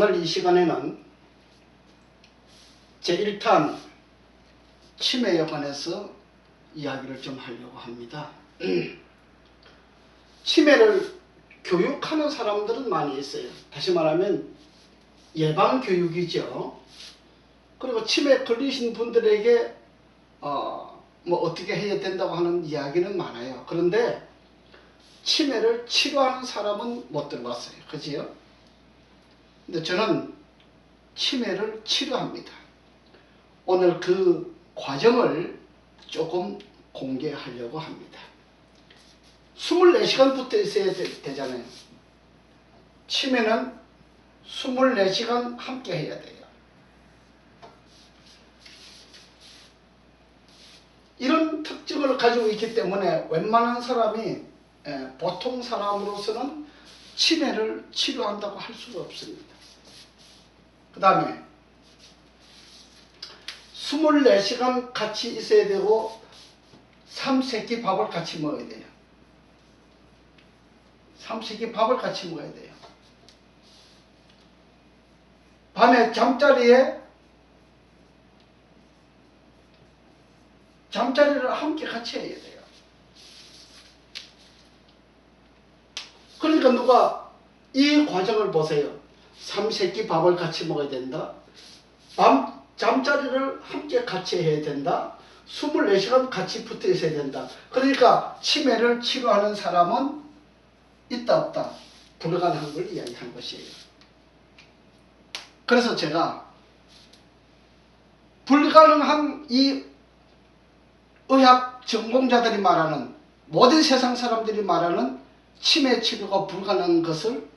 오늘 이 시간에는 제1탄 치매에 관해서 이야기를 좀 하려고 합니다. 치매를 교육하는 사람들은 많이 있어요. 다시 말하면 예방교육이죠. 그리고 치매에 걸리신 분들에게 어떻게 해야 된다고 하는 이야기는 많아요. 그런데 치매를 치료하는 사람은 못 들어봤어요. 그지요? 근데 저는 치매를 치료합니다. 오늘 그 과정을 조금 공개하려고 합니다. 24시간 붙어 있어야 되잖아요. 치매는 24시간 함께 해야 돼요. 이런 특징을 가지고 있기 때문에 웬만한 사람이 보통 사람으로서는 치매를 치료한다고 할 수가 없습니다. 그 다음에 24시간 같이 있어야 되고 3세끼 밥을 같이 먹어야 돼요. 3세끼 밥을 같이 먹어야 돼요. 밤에 잠자리를 함께 같이 해야 돼요. 그러니까 누가 이 과정을 보세요. 3세끼 밥을 같이 먹어야 된다. 잠자리를 함께 같이 해야 된다. 24시간 같이 붙어 있어야 된다. 그러니까 치매를 치료하는 사람은 있다 없다 불가능한 걸 이야기한 것이에요. 그래서 제가 불가능한 이 의학 전공자들이 말하는, 모든 세상 사람들이 말하는 치매 치료가 불가능한 것을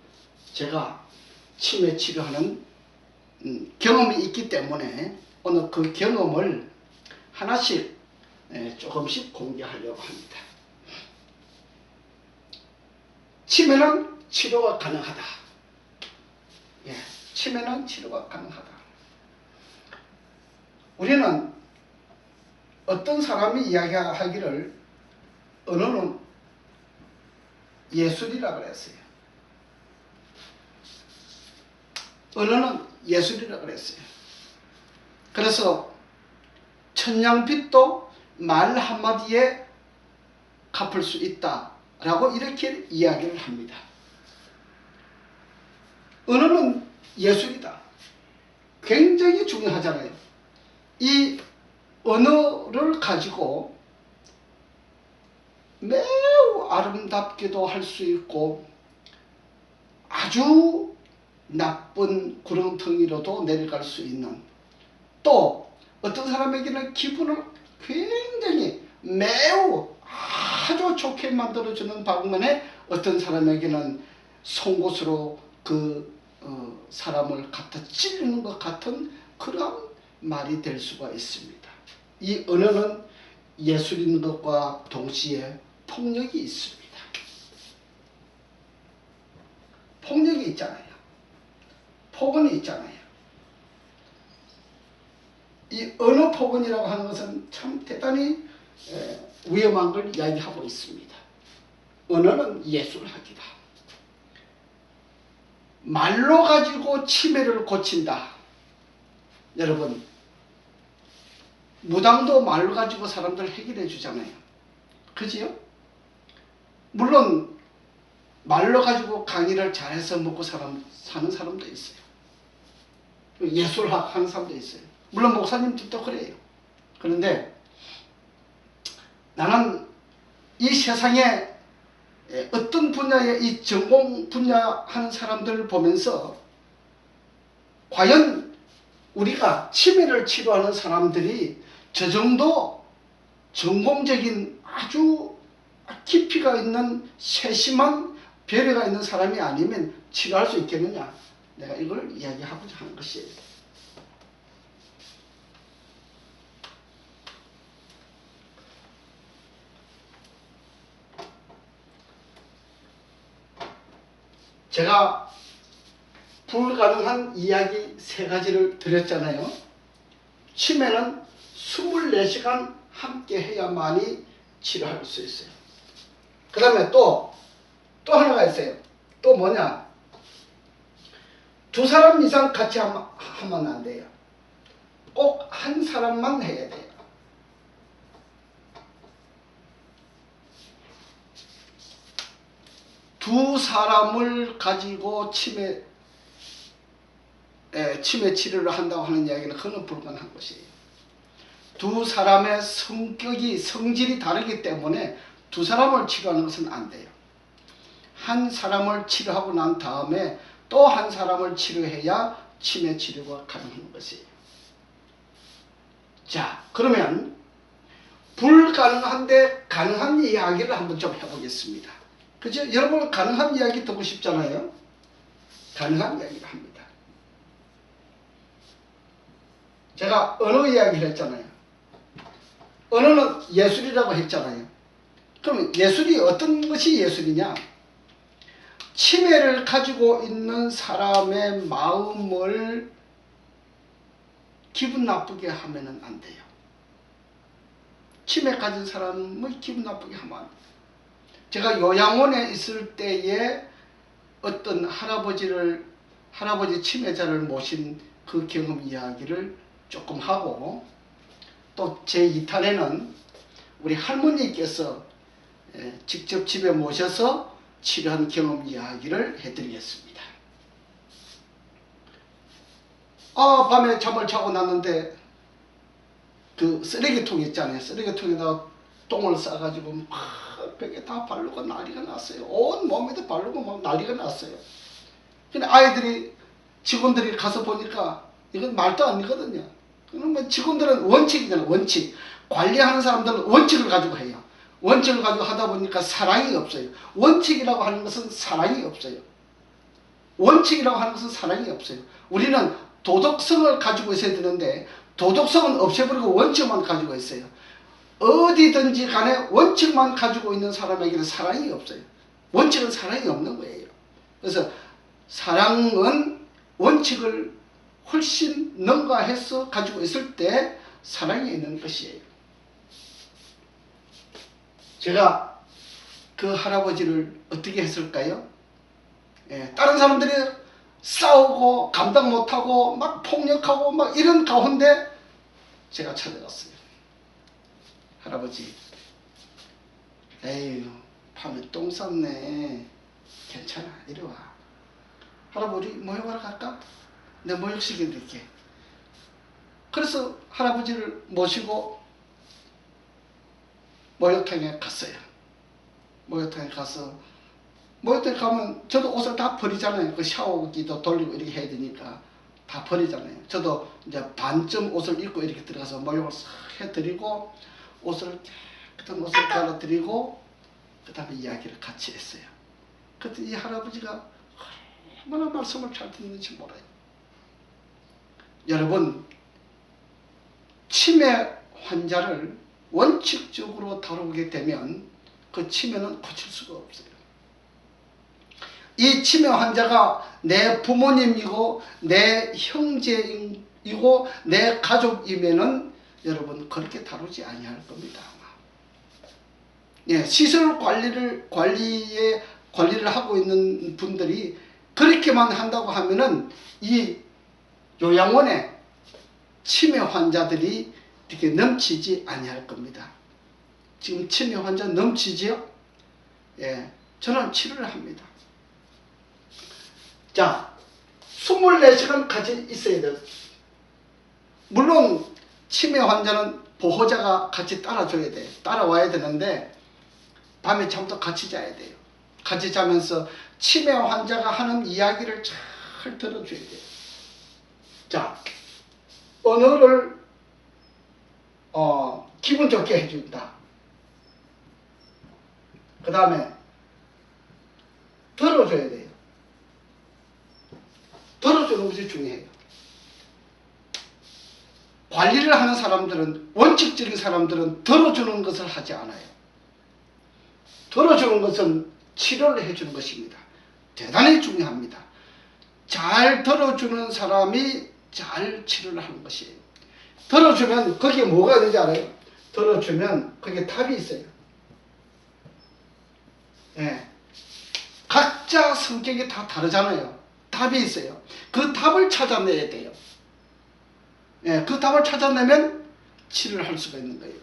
제가 치매 치료하는 경험이 있기 때문에 오늘 그 경험을 하나씩 조금씩 공개하려고 합니다. 치매는 치료가 가능하다. 치매는 치료가 가능하다. 우리는 어떤 사람이 이야기하기를 언어는 예술이라 그랬어요. 언어는 예술이라 그랬어요. 그래서 천냥빚도 말 한마디에 갚을 수 있다라고 이렇게 이야기를 합니다. 언어는 예술이다. 굉장히 중요하잖아요. 이 언어를 가지고 매우 아름답게도 할 수 있고 아주 나쁜 구렁텅이로도 내려갈 수 있는, 또 어떤 사람에게는 기분을 굉장히 매우 아주 좋게 만들어주는 방면에 어떤 사람에게는 송곳으로 사람을 갖다 찌르는 것 같은 그런 말이 될 수가 있습니다. 이 언어는 예술인 것과 동시에 폭력이 있습니다. 폭력이 있잖아요. 폭언이 있잖아요. 이 언어 폭언이라고 하는 것은 참 대단히 위험한 걸 이야기하고 있습니다. 언어는 예술학이다. 말로 가지고 치매를 고친다. 여러분, 무당도 말로 가지고 사람들 해결해 주잖아요. 그지요? 물론 말로 가지고 강의를 잘해서 먹고 사는 사람도 있어요. 예술학 하는 사람도 있어요. 물론 목사님들도 그래요. 그런데 나는 이 세상에 어떤 분야에 이 전공 분야 하는 사람들을 보면서 과연 우리가 치매를 치료하는 사람들이 저 정도 전공적인 아주 깊이가 있는 세심한 배려가 있는 사람이 아니면 치료할 수 있겠느냐, 내가 이걸 이야기하고자 하는 것이에요. 제가 불가능한 이야기 3가지를 드렸잖아요. 치매는 24시간 함께 해야만이 치료할 수 있어요. 그 다음에 또 하나가 있어요. 또 뭐냐? 두 사람 이상 같이 하면 안 돼요. 꼭 한 사람만 해야 돼요. 두 사람을 가지고 치매 치료를 한다고 하는 이야기는 그건 불가능한 것이에요. 두 사람의 성질이 다르기 때문에 두 사람을 치료하는 것은 안 돼요. 한 사람을 치료하고 난 다음에 또 한 사람을 치료해야 치매 치료가 가능한 것이에요. 자, 그러면 불가능한데 가능한 이야기를 한번 좀 해보겠습니다. 그죠? 여러분 가능한 이야기 듣고 싶잖아요. 가능한 이야기를 합니다. 제가 언어 이야기를 했잖아요. 언어는 예술이라고 했잖아요. 그럼 예술이 어떤 것이 예술이냐? 치매를 가지고 있는 사람의 마음을 기분 나쁘게 하면은 안 돼요. 치매 가진 사람을 기분 나쁘게 하면 안 돼요. 제가 요양원에 있을 때에 어떤 할아버지 치매자를 모신 그 경험 이야기를 조금 하고, 또 제 2탄에는 우리 할머니께서 직접 집에 모셔서 치료한 경험 이야기를 해드리겠습니다. 밤에 잠을 자고 났는데 그 쓰레기통 있잖아요. 쓰레기통에다가 똥을 싸가지고 막 벽에 다 바르고 난리가 났어요. 온 몸에도 바르고 막 난리가 났어요. 근데 직원들이 가서 보니까 이건 말도 안 되거든요. 그러면 직원들은 원칙이잖아요. 원칙. 관리하는 사람들은 원칙을 가지고 해요. 원칙을 가지고 하다 보니까 사랑이 없어요. 원칙이라고 하는 것은 사랑이 없어요. 원칙이라고 하는 것은 사랑이 없어요. 우리는 도덕성을 가지고 있어야 되는데 도덕성은 없애버리고 원칙만 가지고 있어요. 어디든지 간에 원칙만 가지고 있는 사람에게는 사랑이 없어요. 원칙은 사랑이 없는 거예요. 그래서 사랑은 원칙을 훨씬 능가해서 가지고 있을 때 사랑이 있는 것이에요. 제가 그 할아버지를 어떻게 했을까요? 다른 사람들이 싸우고 감당 못하고 막 폭력하고 막 이런 가운데 제가 찾아갔어요. 할아버지, 에휴 밤에 똥 쌌네. 괜찮아, 이리 와. 할아버지 모욕하러 갈까? 내가 모욕시켜드릴게. 그래서 할아버지를 모시고 목욕탕에 갔어요. 목욕탕에 가면 저도 옷을 다 버리잖아요. 그 샤워기도 돌리고 이렇게 해야 되니까 다 버리잖아요. 저도 이제 반쯤 옷을 입고 이렇게 들어가서 목욕을 싹 해드리고 깨끗한 옷을 갈아드리고 그 다음에 이야기를 같이 했어요. 그때 이 할아버지가 얼마나 말씀을 잘 듣는지 몰라요. 여러분, 치매 환자를 원칙적으로 다루게 되면 그 치매는 고칠 수가 없어요. 이 치매 환자가 내 부모님이고 내 형제이고 내 가족이면은 여러분 그렇게 다루지 아니할 겁니다. 시설 관리를 하고 있는 분들이 그렇게만 한다고 하면은 이 요양원에 치매 환자들이 이렇게 넘치지 아니할 겁니다. 지금 치매 환자 넘치지요? 저는 치료를 합니다. 자, 24시간 같이 있어야 돼요. 물론 치매 환자는 보호자가 같이 따라줘야 돼요. 따라와야 되는데 밤에 잠도 같이 자야 돼요. 같이 자면서 치매 환자가 하는 이야기를 잘 들어줘야 돼요. 자, 언어를 기분 좋게 해준다. 그 다음에 들어줘야 돼요. 들어주는 것이 중요해요. 관리를 하는 사람들은, 원칙적인 사람들은 들어주는 것을 하지 않아요. 들어주는 것은 치료를 해주는 것입니다. 대단히 중요합니다. 잘 들어주는 사람이 잘 치료를 하는 것이에요. 들어주면 거기에 뭐가 되는지 알아요? 들어주면 거기에 답이 있어요. 각자 성격이 다 다르잖아요. 답이 있어요. 그 답을 찾아내야 돼요. 예, 그 답을 찾아내면 치료를 할 수가 있는 거예요.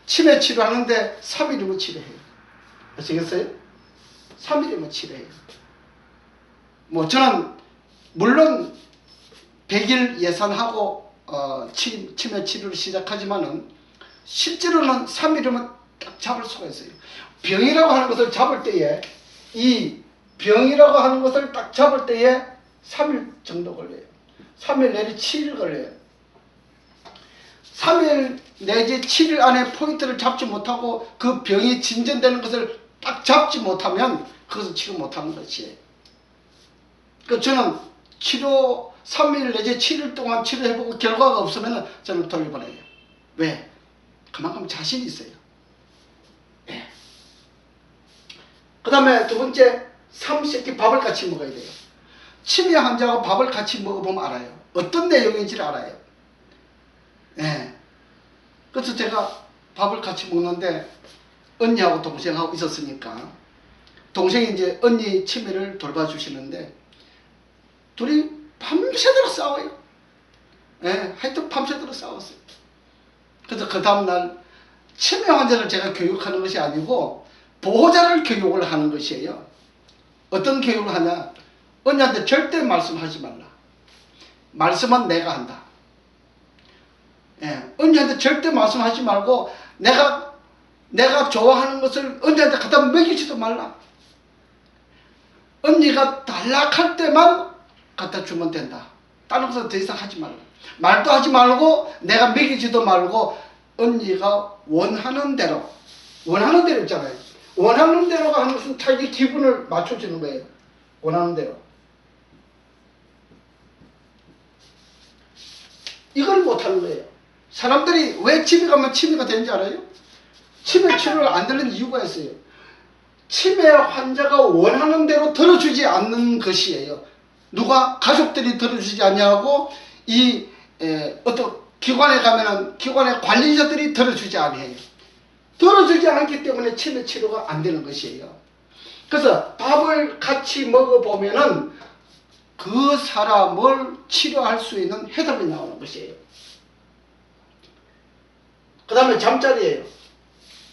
치매 치료하는데 3일이면 치료해요. 아시겠어요? 3일이면 치료해요. 뭐 저는 물론 100일 예산하고 치매 치료를 시작하지만은 실제로는 3일이면 딱 잡을 수가 있어요. 병이라고 하는 것을 잡을 때에 이 병이라고 하는 것을 딱 잡을 때에 3일 정도 걸려요. 3일 내지 7일 걸려요. 3일 내지 7일 안에 포인트를 잡지 못하고 그 병이 진전되는 것을 딱 잡지 못하면 그것을 치료 못하는 것이에요. 그 저는 치료 3일 내지 7일 동안 치료해보고 결과가 없으면 저는 돌려보내요. 왜? 그만큼 자신이 있어요. 네. 그 다음에 두 번째, 3세끼 밥을 같이 먹어야 돼요. 치매 환자하고 밥을 같이 먹어보면 알아요. 어떤 내용인지를 알아요. 네. 그래서 제가 밥을 같이 먹는데 언니하고 동생하고 있었으니까 동생이 이제 언니 치매를 돌봐주시는데 둘이 밤새도록 싸워요. 네. 하여튼 밤새도록 싸웠어요. 그래서 그 다음날 치매 환자를 제가 교육하는 것이 아니고 보호자를 교육을 하는 것이에요. 어떤 교육을 하냐? 언니한테 절대 말씀하지 말라. 말씀은 내가 한다. 예, 언니한테 절대 말씀하지 말고 내가 좋아하는 것을 언니한테 갖다 먹이지도 말라. 언니가 단락할 때만 갖다 주면 된다. 다른 것은 더 이상 하지 말라. 말도 하지 말고 내가 먹이지도 말고 언니가 원하는 대로 있잖아요. 원하는 대로가 하는 것은 자기 기분을 맞춰주는 거예요. 원하는 대로. 이걸 못하는 거예요. 사람들이 왜 치매 가면 치매가 되는지 알아요? 치매 치료를 안 되는 이유가 있어요. 치매 환자가 원하는 대로 들어주지 않는 것이에요. 누가? 가족들이 들어주지 않냐고 어떤 기관에 가면은 기관의 관리자들이 들어주지 않아요. 들어주지 않기 때문에 치매 치료가 안 되는 것이에요. 그래서 밥을 같이 먹어보면은 그 사람을 치료할 수 있는 해답이 나오는 것이에요. 그 다음에 잠자리예요.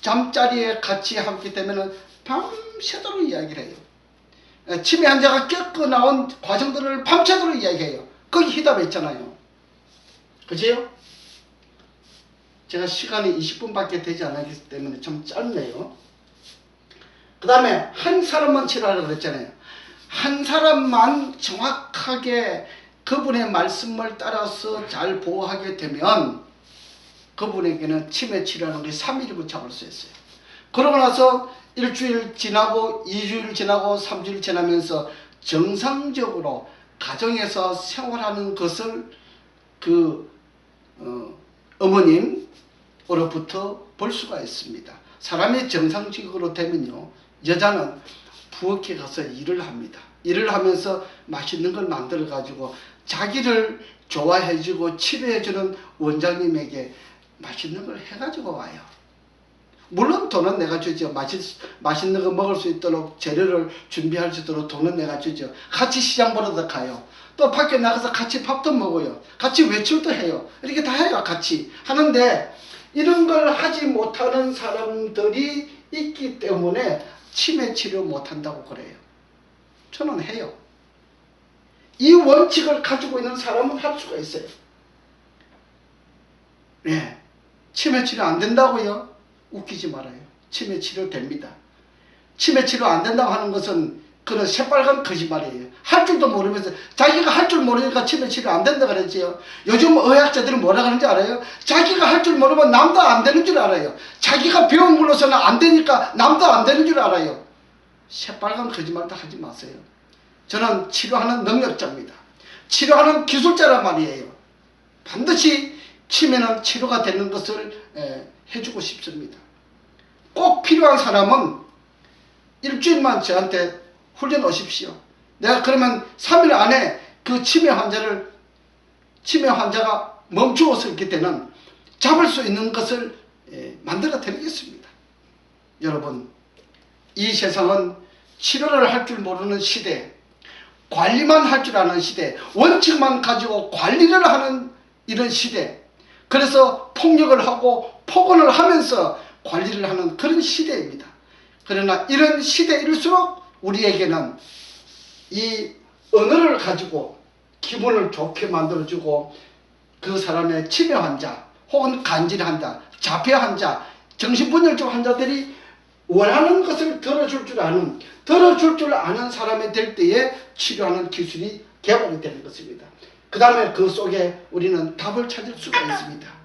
잠자리에 같이 함께 되면은 밤새도록 이야기를 해요. 치매 환자가 겪어 나온 과정들을 밤새도록 이야기해요. 거기 해답이 있잖아요. 그치요? 제가 시간이 20분밖에 되지 않았기 때문에 좀 짧네요. 그 다음에 한 사람만 치료하라고 그랬잖아요. 한 사람만 정확하게 그분의 말씀을 따라서 잘 보호하게 되면 그분에게는 치매 치료하는 게 3일이면 잡을 수 있어요. 그러고 나서 일주일 지나고 2주일 지나고 3주일 지나면서 정상적으로 가정에서 생활하는 것을 어머님으로부터 볼 수가 있습니다. 사람이 정상적으로 되면요, 여자는 부엌에 가서 일을 합니다. 일을 하면서 맛있는 걸 만들어 가지고 자기를 좋아해주고 치료해주는 원장님에게 맛있는 걸 해가지고 와요. 물론 돈은 내가 주죠. 맛있는 거 먹을 수 있도록 재료를 준비할 수 있도록 돈은 내가 주죠. 같이 시장 보러도 가요. 또 밖에 나가서 같이 밥도 먹어요. 같이 외출도 해요. 이렇게 다 해요. 같이 하는데 이런 걸 하지 못하는 사람들이 있기 때문에 치매 치료 못한다고 그래요. 저는 해요. 이 원칙을 가지고 있는 사람은 할 수가 있어요. 네. 치매 치료 안 된다고요? 웃기지 말아요. 치매 치료 됩니다. 치매 치료 안 된다고 하는 것은 그런 새빨간 거짓말이에요. 할 줄도 모르면서 자기가 할 줄 모르니까 치매 치료 안 된다 그랬지요. 요즘 의학자들은 뭐라 그러는지 알아요? 자기가 할 줄 모르면 남도 안 되는 줄 알아요. 자기가 배운 걸로서는 안 되니까 남도 안 되는 줄 알아요. 새빨간 거짓말도 하지 마세요. 저는 치료하는 능력자입니다. 치료하는 기술자란 말이에요. 반드시 치매는 치료가 되는 것을 해주고 싶습니다. 꼭 필요한 사람은 일주일만 저한테 훈련 오십시오. 내가 그러면 3일 안에 그 치매 환자가 멈추어 서있게 되는 잡을 수 있는 것을 만들어 드리겠습니다. 여러분, 이 세상은 치료를 할 줄 모르는 시대에 관리만 할 줄 아는 시대, 원칙만 가지고 관리를 하는 이런 시대, 그래서 폭력을 하고 폭언을 하면서 관리를 하는 그런 시대입니다. 그러나 이런 시대일수록 우리에게는 이 언어를 가지고 기분을 좋게 만들어주고 그 사람의 치매 환자 혹은 간질 환자, 자폐 환자, 정신분열증 환자들이 원하는 것을 들어줄 줄 아는 사람이 될 때에 치료하는 기술이 개발이 되는 것입니다. 그 다음에 그 속에 우리는 답을 찾을 수가 있습니다.